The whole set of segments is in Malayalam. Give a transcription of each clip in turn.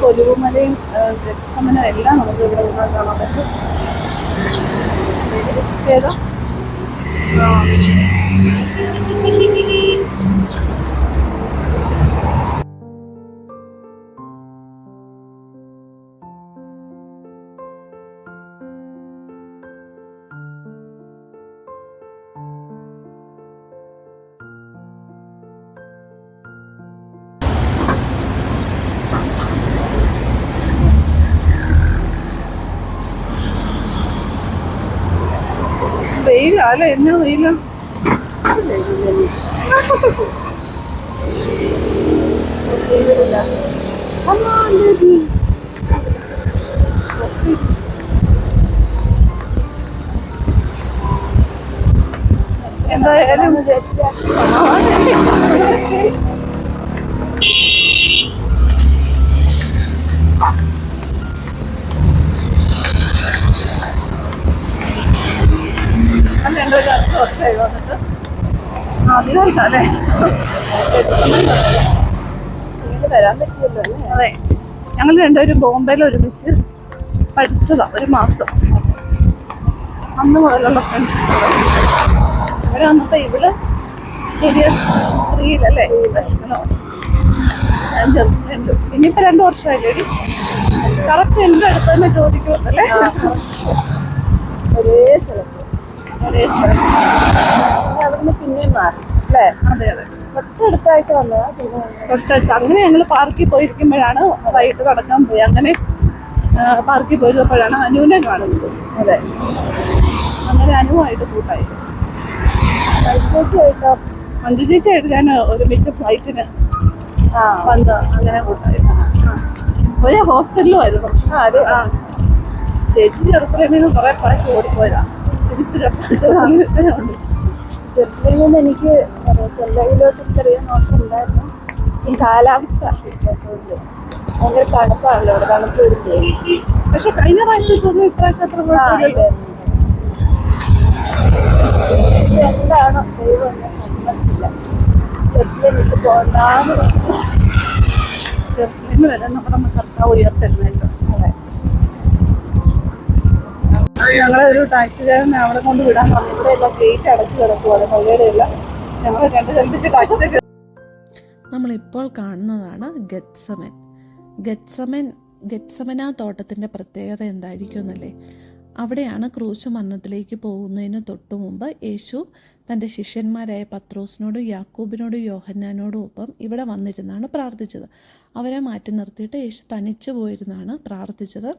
ഒലിവുമലയും ഗെത്സമനും എല്ലാം നമുക്ക് ഇവിടെ നിന്ന് കാണാൻ പറ്റും. ഏതാ വെയിലല്ലേ? എന്നാ വെയില! എന്തായാലും രണ്ടോ 2 വർഷമായി വന്നിട്ട് ആദ്യമായിട്ടല്ലേ വരാൻ പറ്റിയല്ലോ അല്ലേ? അതെ, ഞങ്ങൾ രണ്ടുപേരും ബോംബെയിൽ ഒരുമിച്ച് പഠിച്ചതാ 1 മാസം. അന്ന് മുതലുള്ള ഫ്രണ്ട്ഷിപ്പ്. ഇവിടെ വന്നപ്പോ ഇവള് ഏരിയ 3-ലല്ലേ ദർശനോ ഞാൻ ജെറുസലേമിലും. ഇനിയിപ്പോ 2 വർഷമായില്ലേ? കറക്റ്റ് എൻ്റെ അടുത്ത് തന്നെ ജോലിക്ക് വന്നല്ലേ? ഒരേ സ്ഥലത്ത് അവിടുന്ന് പിന്നെയും മാറി അല്ലേ? അതെ അതെ, തൊട്ടടുത്തായിട്ട് വന്നതാ. പിന്നെ തൊട്ടടുത്ത് അങ്ങനെ ഞങ്ങൾ പാർക്കിൽ പോയിരിക്കുമ്പോഴാണ് വൈകിട്ട് നടക്കാൻ പോയി. അങ്ങനെ പാർക്കിൽ പോയിരുന്നപ്പോഴാണ് അനുവിനെ കാണുന്നത്. അതെ, അങ്ങനെ അനുവായിട്ട് കൂട്ടായി. മഞ്ജു ചേച്ചിയായിട്ട് ഞാൻ ഒരുമിച്ച് ഫ്ലൈറ്റിന് വന്ന് അങ്ങനെ കൂട്ടായിരുന്നു. ഒരേ ഹോസ്റ്റലിലുമായിരുന്നു. ചേച്ചി ജെറുസലേമിൽ നിന്ന് കുറെ പ്രാവശ്യം ഓടിപ്പോയതാ. തിരിച്ചു ജെറുസലേമിൽ നിന്ന് എനിക്ക് കൊല്ലയിലോട്ട് ചെറിയ നോട്ടം ഉണ്ടായിരുന്നു. ഈ കാലാവസ്ഥ ഭയങ്കര തണുപ്പാണല്ലോ ഇവിടെ, തണുപ്പ് വരുമ്പോൾ. പക്ഷെ കഴിഞ്ഞ പ്രാവശ്യം ഇപ്രാവശ്യം അത്ര പക്ഷെ എന്താണോ ദൈവം എന്നെ സമ്മതിച്ചില്ല. ജെറുസലേമിൽ പോകണ്ടാന്ന് പറഞ്ഞു. ജെറുസലേമിൽ വരെ നമ്മുടെ കർത്താവ് ഉയർത്തെഴുന്നേറ്റം. ഞങ്ങളൊരു ടാക്സിക്കാരൻ അവിടെ കൊണ്ട് വിടാൻ പറഞ്ഞു. ഇവിടെ എല്ലാം ഗേറ്റ് അടച്ചു കിടക്കുവാണ്, പള്ളിയുടെ എല്ലാം. ഞങ്ങൾ 2 കൽപ്പിച്ച് ടാക്സി. നമ്മളിപ്പോൾ കാണുന്നതാണ് ഗെത്സമന തോട്ടത്തിൻ്റെ പ്രത്യേകത എന്തായിരിക്കും എന്നല്ലേ? അവിടെയാണ് ക്രൂശ് മരണത്തിലേക്ക് പോകുന്നതിന് തൊട്ടു മുമ്പ് യേശു തൻ്റെ ശിഷ്യന്മാരായ പത്രോസിനോടും യാക്കോബിനോടും യോഹന്നാനോടും ഒപ്പം ഇവിടെ വന്നിരുന്നാണ് പ്രാർത്ഥിച്ചത്. അവരെ മാറ്റി നിർത്തിയിട്ട് യേശു തനിച്ചു പോയിരുന്നാണ് പ്രാർത്ഥിച്ചത്.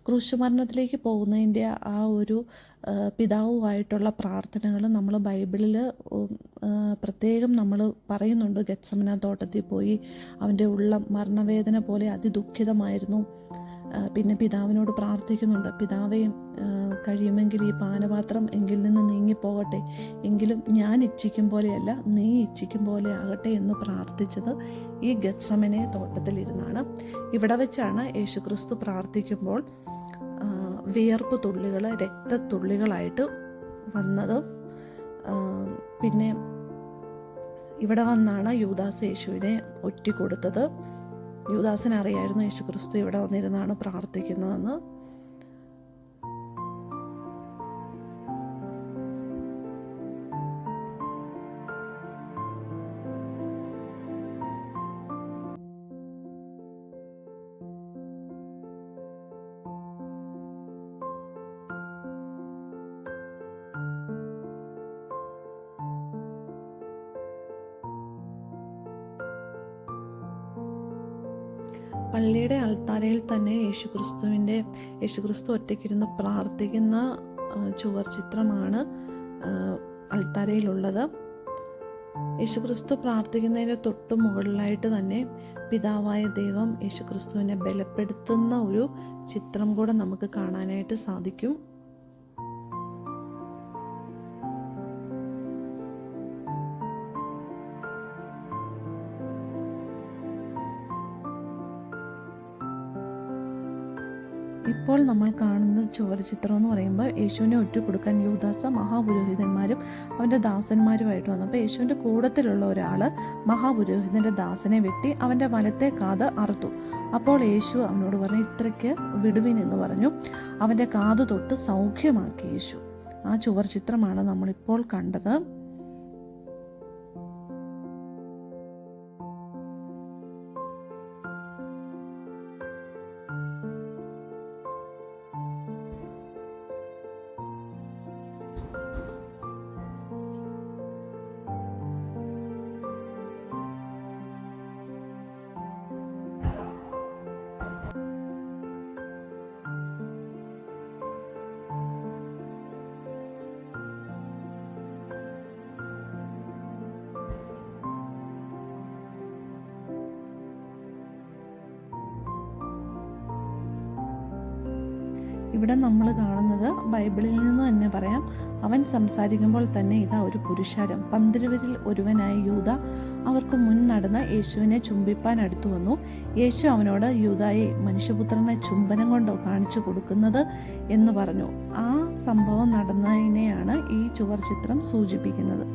ക്രൂശുമരണത്തിലേക്ക് പോകുന്നതിൻ്റെ ആ ഒരു പിതാവുമായിട്ടുള്ള പ്രാർത്ഥനകൾ നമ്മൾ ബൈബിളിൽ പ്രത്യേകം നമ്മൾ പറയുന്നുണ്ട്. ഗെത്സമന തോട്ടത്തിൽ പോയി അവൻ്റെ ഉള്ളം മരണവേദന പോലെ അതിദുഃഖിതമായിരുന്നു. പിന്നെ പിതാവിനോട് പ്രാർത്ഥിക്കുന്നുണ്ട്, പിതാവേ കഴിയുമെങ്കിൽ ഈ പാനപാത്രം എങ്കിൽ നിന്ന് നീങ്ങിപ്പോകട്ടെ, എങ്കിലും ഞാൻ ഇച്ഛിക്കും പോലെയല്ല നീ ഇച്ഛിക്കും പോലെ ആകട്ടെ എന്ന് പ്രാർത്ഥിച്ചത് ഈ ഗെത്സമനെ തോട്ടത്തിലിരുന്നാണ്. ഇവിടെ വെച്ചാണ് യേശുക്രിസ്തു പ്രാർത്ഥിക്കുമ്പോൾ വിയർപ്പ് തുള്ളികൾ രക്തത്തുള്ളികളായിട്ട് വന്നത്. പിന്നെ ഇവിടെ വന്നാണ് യൂദാസ് യേശുവിനെ ഒറ്റിക്കൊടുത്തത്. യൂദാസിനറിയായിരുന്നു യേശുക്രിസ്തു ഇവിടെ വന്നിരുന്നാണ് പ്രാർത്ഥിക്കുന്നതെന്ന്. പള്ളിയുടെ അൾത്താരയിൽ തന്നെ യേശുക്രിസ്തു ഒറ്റയ്ക്കിരുന്ന് പ്രാർത്ഥിക്കുന്ന ചുവർ ചിത്രമാണ് അൾത്താരയിലുള്ളത്. യേശുക്രിസ്തു പ്രാർത്ഥിക്കുന്നതിന് തൊട്ടു മുകളിലായിട്ട് തന്നെ പിതാവായ ദൈവം യേശുക്രിസ്തുവിനെ ബലപ്പെടുത്തുന്ന ഒരു ചിത്രം കൂടെ നമുക്ക് കാണാനായിട്ട് സാധിക്കും. ഇപ്പോൾ നമ്മൾ കാണുന്ന ചുവർചിത്രം എന്ന് പറയുമ്പോൾ യേശുവിനെ ഒറ്റുകൊടുക്കാൻ യൂദാസ മഹാപുരോഹിതന്മാരും അവൻ്റെ ദാസന്മാരുമായിട്ട് വന്നു. അപ്പോൾ യേശുവിൻ്റെ കൂട്ടത്തിലുള്ള ഒരാൾ മഹാപുരോഹിതൻ്റെ ദാസനെ വെട്ടി അവൻ്റെ വലത്തെ കാത് അറുത്തു. അപ്പോൾ യേശു അവനോട് പറഞ്ഞു, ഇത്രയ്ക്ക് വിടുവിൻ എന്ന് പറഞ്ഞു. അവൻ്റെ കാത് തൊട്ട് സൗഖ്യമാക്കി യേശു. ആ ചുവർചിത്രമാണ് നമ്മളിപ്പോൾ കണ്ടത്. ഇവിടെ നമ്മൾ കാണുന്നത് ബൈബിളിൽ നിന്ന് തന്നെ പറയാം. അവൻ സംസാരിക്കുമ്പോൾ തന്നെ ഇതാ ഒരു പുരുഷാരം 12 ഒരുവനായ യൂദ അവർക്ക് മുൻ നടന്ന് യേശുവിനെ ചുംബിപ്പാൻ അടുത്തു വന്നു. യേശു അവനോട്, യൂദായെ, മനുഷ്യപുത്രനെ ചുംബനം കൊണ്ടോ കാണിച്ചു കൊടുക്കുന്നത് എന്ന് പറഞ്ഞു. ആ സംഭവം നടന്നതിനെയാണ് ഈ ചുവർചിത്രം സൂചിപ്പിക്കുന്നത്.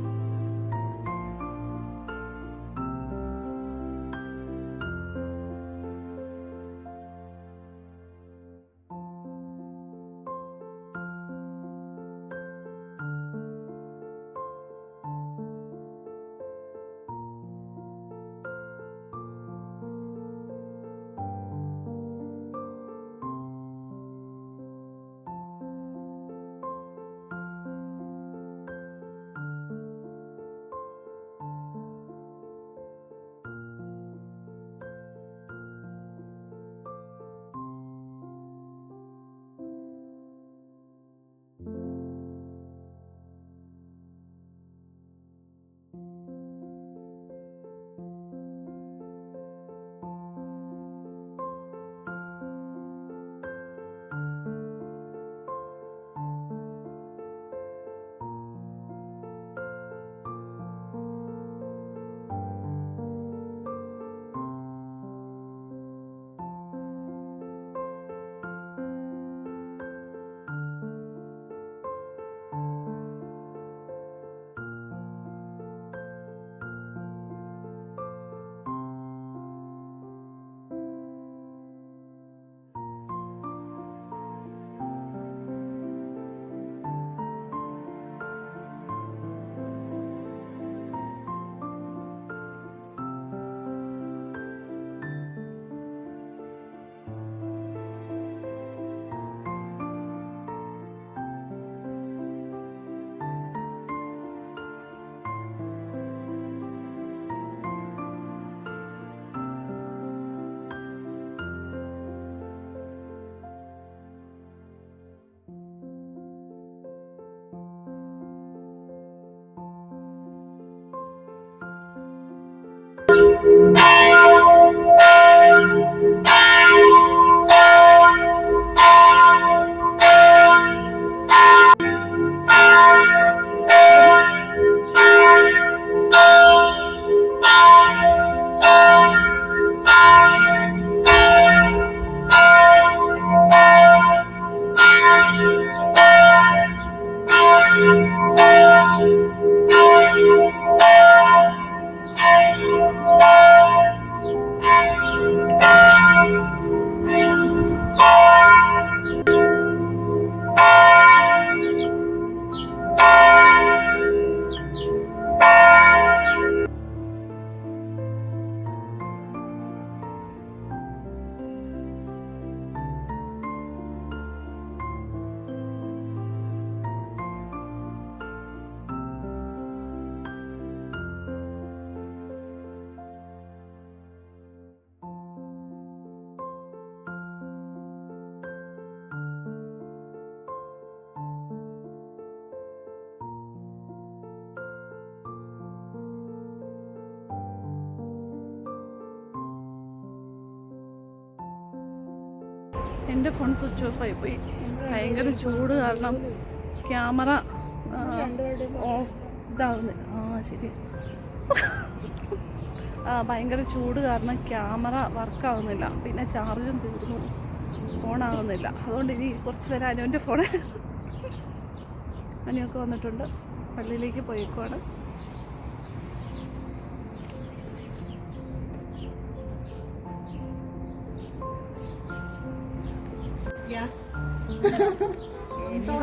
എൻ്റെ ഫോൺ സ്വിച്ച് ഓഫ് ആയിപ്പോയി. ഭയങ്കര ചൂട് കാരണം ക്യാമറ ഇതാവുന്നു. ശരി. ഭയങ്കര ചൂട് കാരണം ക്യാമറ വർക്കാവുന്നില്ല. പിന്നെ ചാർജും തീർന്നു. ഓണാകുന്നില്ല. അതുകൊണ്ട് ഇനി കുറച്ച് നേരം അനുവിൻ്റെ ഫോണ് അനുവൊക്കെ വന്നിട്ടുണ്ട്, പള്ളിയിലേക്ക് പോയിക്കുവാണ്.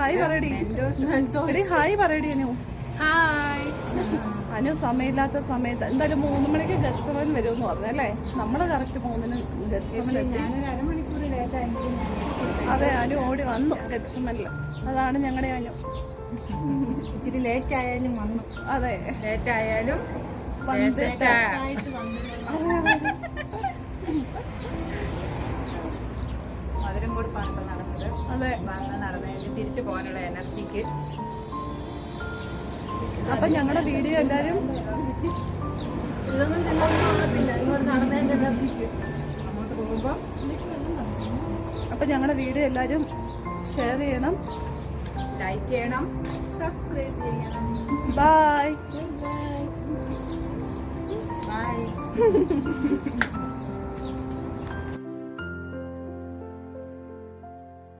ഹായ് പറയടി, ഹായ് പറയടി അനു. അനു സമയമില്ലാത്ത സമയത്ത് എന്തായാലും 3 മണിക്ക് ഗത്സമൻ വരുമെന്ന് പറഞ്ഞല്ലേ. നമ്മള് കറക്റ്റ് 3-ന് ഗത്സമൻ എത്തി. അതെ, അനു ഓടി വന്നു ഗത്സമനിൽ. അതാണ് ഞങ്ങളുടെ അനു. ഇച്ചിരി ലേറ്റ് ആയാലും വന്നു. അതെ, ലേറ്റ് ആയാലും മധുരം കൊടുപ്പാണ് നടന്നത്. അതെ, നടന്നതിന് തിരിച്ചു പോകാനുള്ള എനർജിക്ക്. അപ്പൊ ഞങ്ങളുടെ വീഡിയോ എല്ലാരും അങ്ങോട്ട് പോകുമ്പോൾ അപ്പൊ ഞങ്ങളുടെ വീഡിയോ എല്ലാരും ഷെയർ ചെയ്യണം, ലൈക്ക് ചെയ്യണം, സബ്സ്ക്രൈബ് ചെയ്യണം. ബൈ. ബൈ.